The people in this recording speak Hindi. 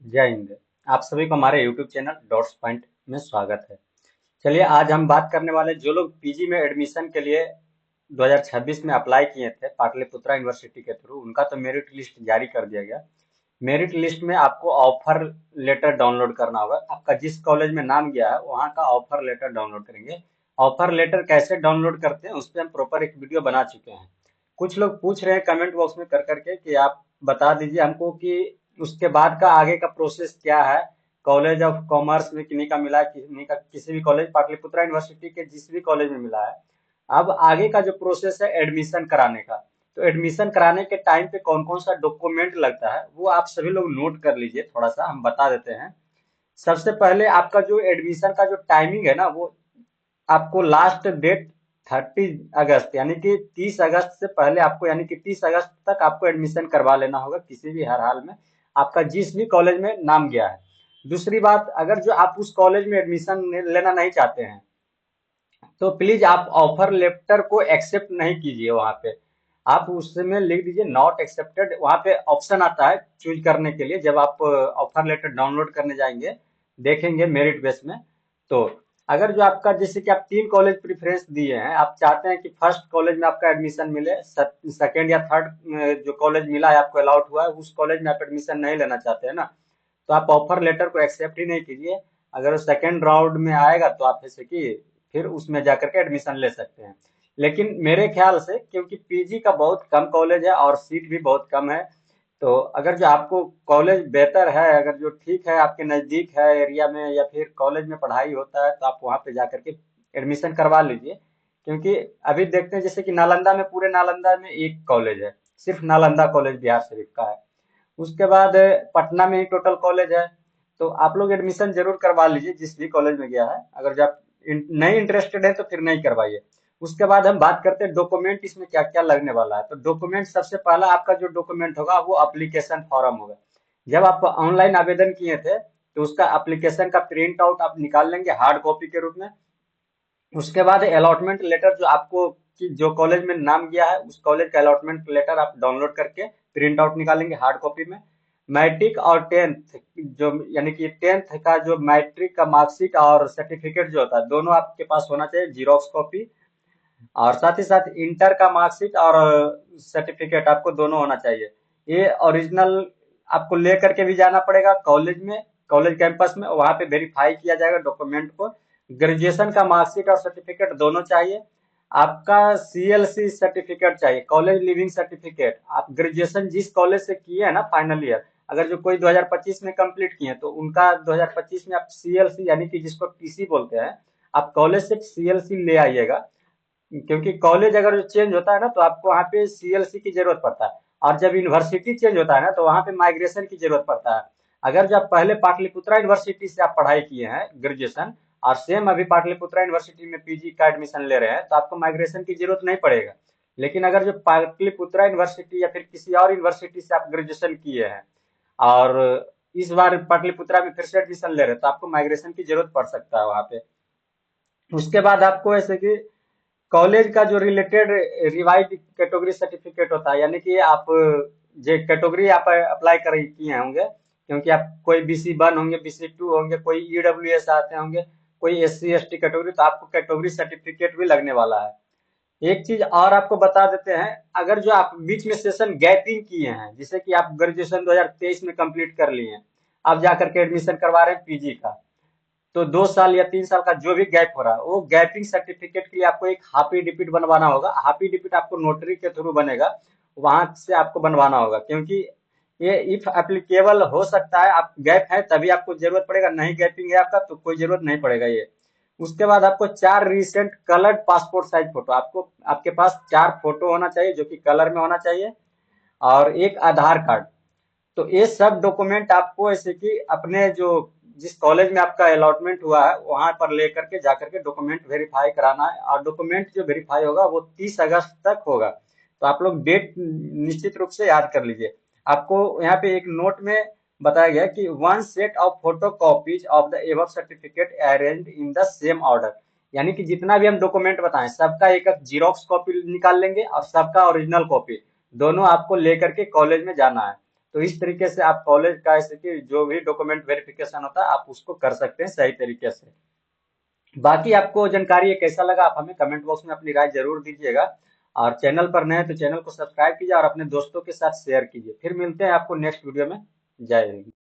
जय हिंद। आप सभी को हमारे YouTube चैनल डॉट्स पॉइंट में स्वागत है। चलिए आज हम बात करने वाले जो लोग पीजी में एडमिशन के लिए 2026 में अप्लाई किए थे पाटलिपुत्रा यूनिवर्सिटी के थ्रू, उनका तो मेरिट लिस्ट जारी कर दिया गया। मेरिट लिस्ट में आपको ऑफर लेटर डाउनलोड करना होगा। आपका जिस कॉलेज में नाम गया है वहाँ का ऑफर लेटर डाउनलोड करेंगे। ऑफर लेटर कैसे डाउनलोड करते हैं उस पर हम प्रॉपर एक वीडियो बना चुके हैं। कुछ लोग पूछ रहे हैं कमेंट बॉक्स में कर करके कि आप बता दीजिए हमको कि उसके बाद का आगे का प्रोसेस क्या है। कॉलेज ऑफ कॉमर्स में किन्हीं का मिला है, किन्हीं का किसी भी कॉलेज, पाटलिपुत्रा यूनिवर्सिटी के जिस भी कॉलेज में मिला है। अब आगे का जो प्रोसेस है एडमिशन कराने का, तो एडमिशन कराने के टाइम पे कौन कौन सा डॉक्यूमेंट लगता है वो आप सभी लोग नोट कर लीजिए, थोड़ा सा हम बता देते हैं। सबसे पहले आपका जो एडमिशन का जो टाइमिंग है ना, वो आपको लास्ट डेट 30 अगस्त यानी कि 30 अगस्त से पहले आपको, यानी कि 30 अगस्त तक आपको एडमिशन करवा लेना होगा किसी भी हर हाल में, आपका जिस भी कॉलेज में नाम गया है। दूसरी बात, अगर जो आप उस कॉलेज में एडमिशन लेना नहीं चाहते हैं तो प्लीज आप ऑफर लेटर को एक्सेप्ट नहीं कीजिए। वहां पे आप उसमें लिख दीजिए नॉट एक्सेप्टेड। वहां पे ऑप्शन आता है चूज करने के लिए, जब आप ऑफर लेटर डाउनलोड करने जाएंगे देखेंगे मेरिट बेस में। तो अगर जो आपका, जैसे कि आप 3 कॉलेज प्रेफरेंस दिए हैं, आप चाहते हैं कि फर्स्ट कॉलेज में आपका एडमिशन मिले, सेकेंड या थर्ड जो कॉलेज मिला है आपको अलाउड हुआ है उस कॉलेज में आप एडमिशन नहीं लेना चाहते हैं ना, तो आप ऑफर लेटर को एक्सेप्ट ही नहीं कीजिए। अगर सेकेंड राउंड में आएगा तो आप जैसे कि फिर उसमें जाकर के एडमिशन ले सकते हैं। लेकिन मेरे ख्याल से, क्योंकि पीजी का बहुत कम कॉलेज है और सीट भी बहुत कम है, तो अगर जो आपको कॉलेज बेहतर है, अगर जो ठीक है आपके नज़दीक है एरिया में, या फिर कॉलेज में पढ़ाई होता है, तो आप वहाँ पे जाकर के एडमिशन करवा लीजिए। क्योंकि अभी देखते हैं जैसे कि नालंदा में, पूरे नालंदा में एक कॉलेज है, सिर्फ नालंदा कॉलेज बिहार शरीफ का है। उसके बाद पटना में ही टोटल कॉलेज है। तो आप लोग एडमिशन जरूर करवा लीजिए जिस भी कॉलेज में गया है। अगर जो आप नहीं इंटरेस्टेड है तो फिर नहीं करवाइए। उसके बाद हम बात करते हैं डॉक्यूमेंट इसमें क्या क्या लगने वाला है। तो डॉक्यूमेंट, सबसे पहला आपका जो डॉक्यूमेंट होगा वो अप्लीकेशन फॉर्म होगा। जब आप ऑनलाइन आवेदन किए थे तो उसका अप्लीकेशन का प्रिंट आउट आप निकाल लेंगे हार्ड कॉपी के रूप में। उसके बाद अलॉटमेंट लेटर, जो आपको जो कॉलेज में नाम गया है उस कॉलेज का अलॉटमेंट लेटर आप डाउनलोड करके प्रिंट आउट निकालेंगे हार्ड कॉपी में। मैट्रिक और टेंथ, जो यानी कि टेंथ का जो मैट्रिक का मार्कशीट और सर्टिफिकेट जो होता है दोनों आपके पास होना चाहिए, जीरोक्स कॉपी। और साथ ही साथ इंटर का मार्कशीट और सर्टिफिकेट आपको दोनों होना चाहिए। ये ओरिजिनल आपको ले करके भी जाना पड़ेगा कॉलेज में, कॉलेज कैंपस में, वहां पे वेरीफाई किया जाएगा डॉक्यूमेंट को। ग्रेजुएशन का मार्कशीट और सर्टिफिकेट दोनों चाहिए। आपका सीएलसी सर्टिफिकेट चाहिए, कॉलेज लिविंग सर्टिफिकेट। आप ग्रेजुएशन जिस कॉलेज से किए हैं ना फाइनल ईयर, अगर जो कोई 2025 में कंप्लीट किए हैं तो उनका 2025 में आप सीएलसी, यानी कि जिसको टीसी बोलते हैं, आप कॉलेज से सीएलसी ले आइएगा। क्योंकि कॉलेज अगर चेंज होता है ना तो आपको वहाँ पे सीएलसी की जरूरत पड़ता है, और जब यूनिवर्सिटी चेंज होता है ना तो वहाँ पे माइग्रेशन की जरूरत पड़ता है। अगर जब पहले पाटलिपुत्रा यूनिवर्सिटी से आप पढ़ाई किए हैं ग्रेजुएशन, और सेम अभी पाटलिपुत्रा यूनिवर्सिटी में पीजी का एडमिशन ले रहे हैं, तो आपको माइग्रेशन की जरूरत नहीं पड़ेगा। लेकिन अगर जो पाटलिपुत्रा यूनिवर्सिटी या फिर किसी और यूनिवर्सिटी से आप ग्रेजुएशन किए हैं और इस बार पाटलिपुत्रा में फिर से एडमिशन ले रहे हैं, तो आपको माइग्रेशन की जरूरत पड़ सकता है वहाँ पे। उसके बाद आपको ऐसे कि कॉलेज का जो रिलेटेड रिवाइज कैटेगरी सर्टिफिकेट होता है, यानी कि आप जो कैटेगरी आप अप्लाई कर किए होंगे, क्योंकि आप कोई BC1 होंगे, BC2 होंगे, कोई ईडब्ल्यूएस आते होंगे, कोई SC ST कैटेगरी, तो आपको कैटेगरी सर्टिफिकेट भी लगने वाला है। एक चीज और आपको बता देते हैं, अगर जो आप बीच में सेशन गैपिंग किए हैं, जैसे कि आप ग्रेजुएशन 2023 में कंप्लीट कर लिए हैं, आप जाकर के एडमिशन करवा रहे हैं पीजी का, तो 2 साल या 3 साल का जो भी गैप हो रहा है, वो गैपिंग सर्टिफिकेट के लिए आपको एक हाफी डिपिट बनवाना होगा। हाफी डिपिट आपको नोटरी के थ्रू बनेगा, वहां से आपको बनवाना होगा। क्योंकि ये इफ एप्लीकेबल हो सकता है, आप गैप है तभी आपको जरूरत पड़ेगा, नहीं गैपिंग है आपका तो कोई जरूरत नहीं पड़ेगा ये। उसके बाद आपको 4 recent coloured passport size photo, आपको आपके पास 4 फोटो होना चाहिए जो कि कलर में होना चाहिए, और एक आधार कार्ड। तो ये सब डॉक्यूमेंट आपको ऐसे कि अपने जो जिस कॉलेज में आपका अलॉटमेंट हुआ है वहां पर लेकर के जाकर के डॉक्यूमेंट वेरीफाई कराना है। और डॉक्यूमेंट जो वेरीफाई होगा वो 30 अगस्त तक होगा। तो आप लोग डेट निश्चित रूप से याद कर लीजिए। आपको यहाँ पे एक नोट में बताया गया कि one set of photo copies of the above certificate arranged in the same order, यानी कि जितना भी हम डॉक्यूमेंट बताएं सबका एक जीरोक्स कॉपी निकाल लेंगे और सबका ओरिजिनल कॉपी, दोनों आपको लेकर के कॉलेज में जाना है। तो इस तरीके से आप कॉलेज का ऐसे कि जो भी डॉक्यूमेंट वेरिफिकेशन होता है आप उसको कर सकते हैं सही तरीके से। बाकी आपको जानकारी ये कैसा लगा आप हमें कमेंट बॉक्स में अपनी राय जरूर दीजिएगा। और चैनल पर नए हैं तो चैनल को सब्सक्राइब कीजिए और अपने दोस्तों के साथ शेयर कीजिए। फिर मिलते हैं आपको नेक्स्ट वीडियो में। जय हिंद।